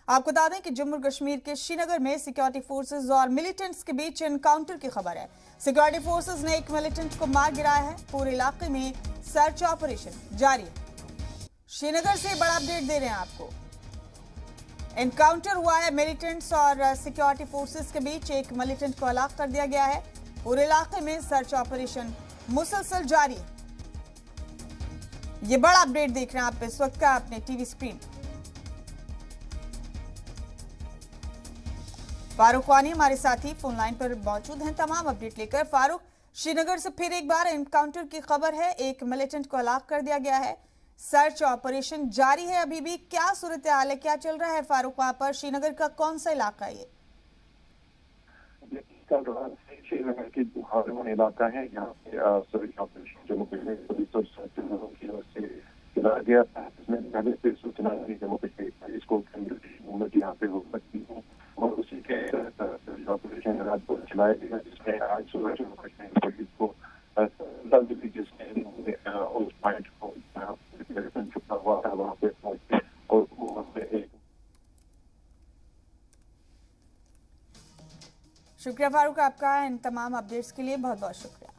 आपको बता दें कि जम्मू कश्मीर के श्रीनगर में सिक्योरिटी फोर्सेस और मिलिटेंट्स के बीच एनकाउंटर की खबर है। सिक्योरिटी फोर्सेस ने एक मिलिटेंट को मार गिराया है। पूरे इलाके में सर्च ऑपरेशन जारी है। श्रीनगर से बड़ा अपडेट दे रहे हैं आपको। एनकाउंटर हुआ है मिलिटेंट्स और सिक्योरिटी फोर्सेस के बीच। एक मिलिटेंट को हलाक कर दिया गया है। पूरे इलाके में सर्च ऑपरेशन मुसलसल जारी है। ये बड़ा अपडेट देख रहे हैं आप इस वक्त का अपने टीवी स्क्रीन। फारूक वानी हमारे साथी फोन लाइन पर मौजूद हैं तमाम अपडेट लेकर। फारूक, श्रीनगर से फिर एक बार एनकाउंटर की खबर है। एक मिलिटेंट को हलाक कर दिया गया है। सर्च ऑपरेशन जारी है। अभी भी क्या सूरत हाल है, क्या चल रहा है फारूक वहां पर? श्रीनगर का कौन सा इलाका है ये? श्रीनगर की हारमोन इलाका है। यहाँ पे search operation Jammu Kashmir police और सुरक्षा की ओर से चलाया गया था। इसमें पहले से सूचना दी जम्मू कश्मीर पुलिस को मूवमेंट यहाँ पे हो सकती है और उसी के सर्च ऑपरेशन रात को चलाया गया, जिसमें आज सुबह जम्मू कश्मीर पुलिस को जिसमें उस पॉइंट को छुपा हुआ था वहाँ पे पहुंचे और वहाँ पे एक। शुक्रिया फारूक आपका इन तमाम अपडेट्स के लिए, बहुत बहुत शुक्रिया।